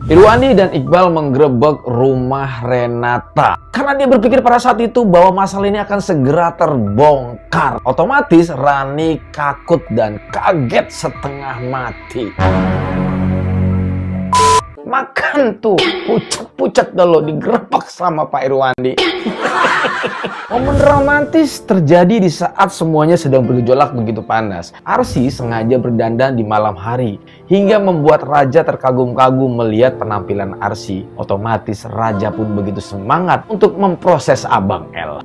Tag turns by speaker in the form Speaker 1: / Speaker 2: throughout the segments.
Speaker 1: Irwandi dan Iqbal menggerebek rumah Renata karena dia berpikir pada saat itu bahwa masalah ini akan segera terbongkar. Otomatis Rani takut dan kaget setengah mati. Makan tuh, pucat-pucat dulu digerebek sama Pak Irwandi. Momen romantis terjadi di saat semuanya sedang bergejolak begitu panas. Arsy sengaja berdandan di malam hari hingga membuat Raja terkagum-kagum melihat penampilan Arsy. Otomatis Raja pun begitu semangat untuk memproses Abang L.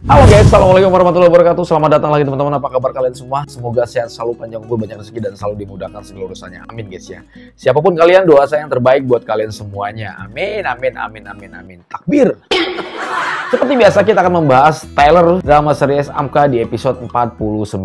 Speaker 1: Halo guys, assalamualaikum warahmatullahi wabarakatuh. Selamat datang lagi teman-teman. Apa kabar kalian semua? Semoga sehat selalu, panjang umur, banyak rezeki, dan selalu dimudahkan segala urusannya. Amin guys ya. Siapapun kalian, doa saya yang terbaik buat kalian semuanya. Amin, amin, amin, amin, amin. Takbir. Seperti biasa kita akan membahas trailer drama series Amka di episode 49.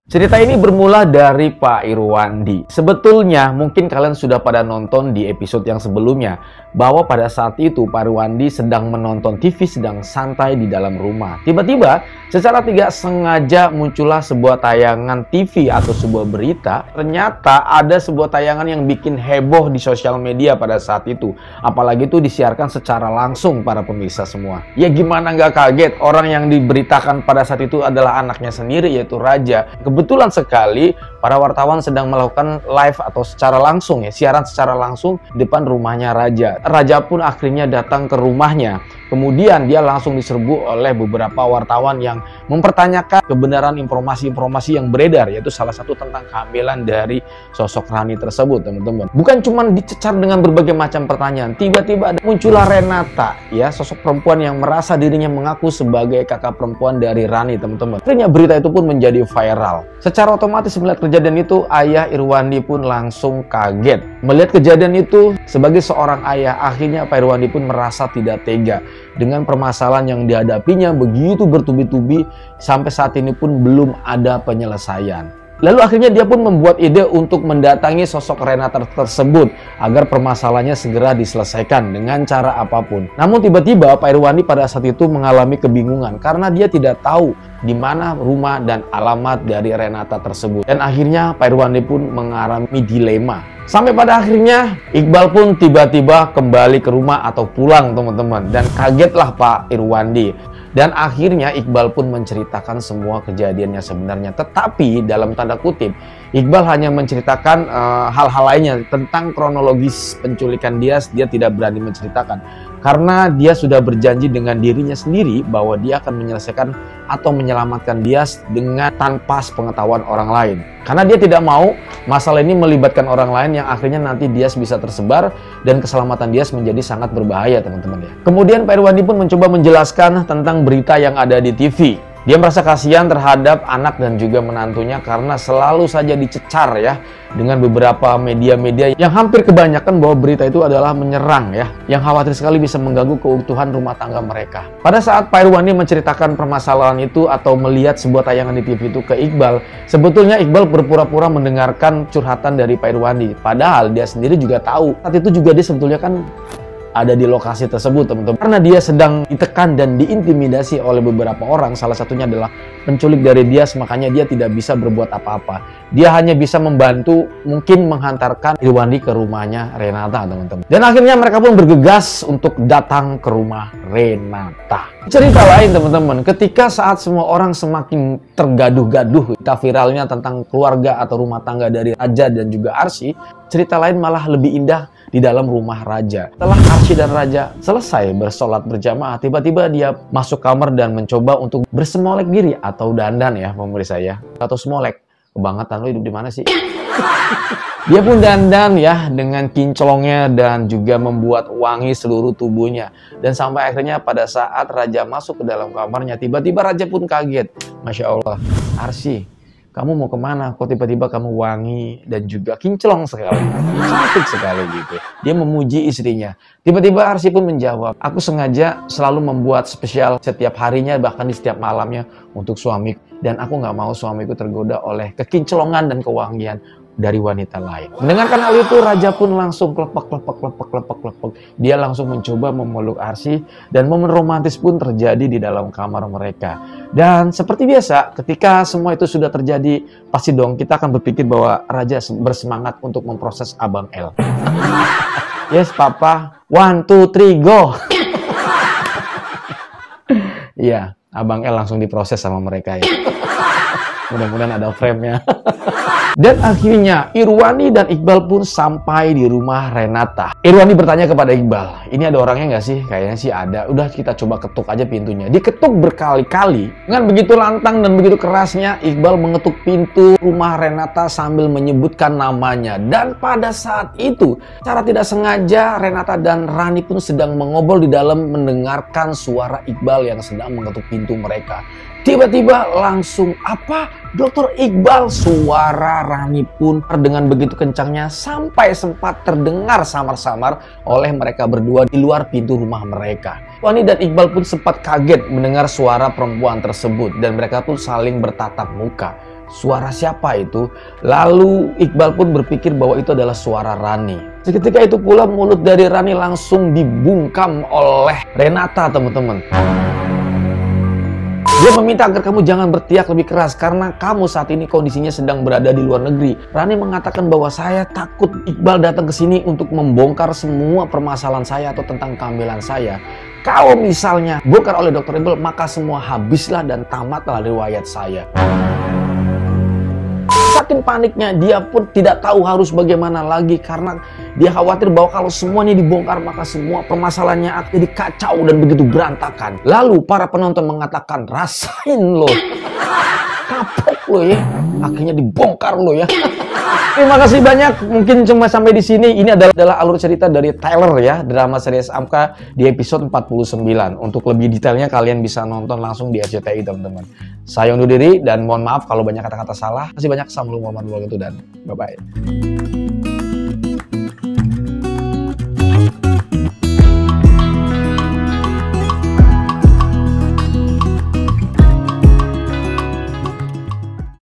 Speaker 1: Cerita ini bermula dari Pak Irwandi. Sebetulnya mungkin kalian sudah pada nonton di episode yang sebelumnya bahwa pada saat itu Pak Irwandi sedang menonton TV, sedang santai di dalam rumah. Tiba-tiba secara tidak sengaja muncullah sebuah tayangan TV atau sebuah berita. Ternyata ada sebuah tayangan yang bikin heboh di sosial media pada saat itu. Apalagi itu disiarkan secara langsung para pemirsa semua. Ya gimana nggak kaget, orang yang diberitakan pada saat itu adalah anaknya sendiri yaitu Raja. Kebetulan sekali para wartawan sedang melakukan live atau secara langsung ya, siaran secara langsung di depan rumahnya Raja. Raja pun akhirnya datang ke rumahnya. Kemudian dia langsung diserbu oleh beberapa wartawan yang mempertanyakan kebenaran informasi-informasi yang beredar, yaitu salah satu tentang kehamilan dari sosok Rani tersebut, teman-teman. Bukan cuma dicecar dengan berbagai macam pertanyaan, tiba-tiba muncullah Renata, ya, sosok perempuan yang merasa dirinya mengaku sebagai kakak perempuan dari Rani, teman-teman. Akhirnya berita itu pun menjadi viral. Secara otomatis melihat kejadian itu, ayah Irwandi pun langsung kaget. Melihat kejadian itu, sebagai seorang ayah, akhirnya Pak Irwandi pun merasa tidak tega dengan permasalahan yang dihadapinya begitu bertubi-tubi sampai saat ini pun belum ada penyelesaian. Lalu akhirnya dia pun membuat ide untuk mendatangi sosok Renata tersebut agar permasalahannya segera diselesaikan dengan cara apapun. Namun tiba-tiba Pak Irwandi pada saat itu mengalami kebingungan karena dia tidak tahu di mana rumah dan alamat dari Renata tersebut. Dan akhirnya Pak Irwandi pun mengalami dilema. Sampai pada akhirnya Iqbal pun tiba-tiba kembali ke rumah atau pulang, teman-teman. Dan kagetlah Pak Irwandi. Dan akhirnya Iqbal pun menceritakan semua kejadiannya sebenarnya. Tetapi dalam tanda kutip, Iqbal hanya menceritakan hal-hal lainnya tentang kronologis penculikan dia tidak berani menceritakan. Karena dia sudah berjanji dengan dirinya sendiri bahwa dia akan menyelesaikan atau menyelamatkan Dias dengan tanpa sepengetahuan orang lain. Karena dia tidak mau masalah ini melibatkan orang lain yang akhirnya nanti Dias bisa tersebar dan keselamatan Dias menjadi sangat berbahaya, teman-teman ya. Kemudian Pak Irwandi pun mencoba menjelaskan tentang berita yang ada di TV. Dia merasa kasihan terhadap anak dan juga menantunya karena selalu saja dicecar ya dengan beberapa media-media yang hampir kebanyakan bahwa berita itu adalah menyerang ya, yang khawatir sekali bisa mengganggu keutuhan rumah tangga mereka. Pada saat Pak Irwandi menceritakan permasalahan itu atau melihat sebuah tayangan di TV itu ke Iqbal, sebetulnya Iqbal berpura-pura mendengarkan curhatan dari Pak Irwandi. Padahal dia sendiri juga tahu, saat itu juga dia sebetulnya kan ada di lokasi tersebut, teman-teman. Karena dia sedang ditekan dan diintimidasi oleh beberapa orang, salah satunya adalah penculik dari Dias, makanya dia tidak bisa berbuat apa-apa. Dia hanya bisa membantu, mungkin menghantarkan Irwandi ke rumahnya Renata, teman-teman. Dan akhirnya mereka pun bergegas untuk datang ke rumah Renata. Cerita lain, teman-teman, ketika saat semua orang semakin tergaduh-gaduh, kita viralnya tentang keluarga atau rumah tangga dari Raja dan juga Arsy, cerita lain malah lebih indah di dalam rumah Raja. Setelah Arsy dan Raja selesai bersolat berjamaah, tiba-tiba dia masuk kamar dan mencoba untuk bersemolek diri atau dandan ya, pemirsa ya. Atau semolek. Kebangetan lo hidup di mana sih? Dia pun dandan ya dengan kinclongnya dan juga membuat wangi seluruh tubuhnya. Dan sampai akhirnya pada saat Raja masuk ke dalam kamarnya, tiba-tiba Raja pun kaget. Masya Allah, Arsy, kamu mau kemana? Kok tiba-tiba kamu wangi dan juga kinclong sekali, cantik sekali gitu. Dia memuji istrinya. Tiba-tiba Arsy pun menjawab, aku sengaja selalu membuat spesial setiap harinya, bahkan di setiap malamnya untuk suamiku. Dan aku nggak mau suamiku tergoda oleh kekinclongan dan kewangian. dari wanita lain. Mendengarkan hal itu, raja pun langsung klepek. Dia langsung mencoba memeluk Arsy dan momen romantis pun terjadi di dalam kamar mereka. Dan seperti biasa, ketika semua itu sudah terjadi, pasti dong kita akan berpikir bahwa raja bersemangat untuk memproses Abang L. Yes, Papa. 1, 2, 3, go. Iya, Abang L langsung diproses sama mereka ya. Mudah-mudahan ada frame-nya. Dan akhirnya Irwani dan Iqbal pun sampai di rumah Renata. Irwani bertanya kepada Iqbal, ini ada orangnya nggak sih? Kayaknya sih ada. Udah kita coba ketuk aja pintunya. Diketuk berkali-kali. Dengan begitu lantang dan begitu kerasnya, Iqbal mengetuk pintu rumah Renata sambil menyebutkan namanya. Dan pada saat itu, secara tidak sengaja Renata dan Rani pun sedang mengobrol di dalam mendengarkan suara Iqbal yang sedang mengetuk pintu mereka. Tiba-tiba langsung, apa? Dokter Iqbal? Suara Rani pun dengan begitu kencangnya sampai sempat terdengar samar-samar oleh mereka berdua di luar pintu rumah mereka. Rani dan Iqbal pun sempat kaget mendengar suara perempuan tersebut dan mereka pun saling bertatap muka. Suara siapa itu? Lalu Iqbal pun berpikir bahwa itu adalah suara Rani. Seketika itu pula mulut dari Rani langsung dibungkam oleh Renata, teman-teman. Dia meminta agar kamu jangan berteriak lebih keras karena kamu saat ini kondisinya sedang berada di luar negeri. Rani mengatakan bahwa saya takut Iqbal datang ke sini untuk membongkar semua permasalahan saya atau tentang kehamilan saya. Kalau misalnya bongkar oleh Dr. Iqbal, maka semua habislah dan tamatlah riwayat saya. Saking paniknya, dia pun tidak tahu harus bagaimana lagi karena dia khawatir bahwa kalau semuanya dibongkar maka semua permasalahannya akan jadi kacau dan begitu berantakan. Lalu para penonton mengatakan, rasain lo, kapok lo ya, akhirnya dibongkar lo ya. Terima kasih banyak, mungkin cuma sampai di sini. Ini adalah alur cerita dari Tyler ya, drama series Amka di episode 49. Untuk lebih detailnya kalian bisa nonton langsung di RCTI, teman-teman. Saya undur diri dan mohon maaf kalau banyak kata-kata salah. Terima kasih banyak, assalamualaikum warahmatullahi wabarakatuh dan bye-bye.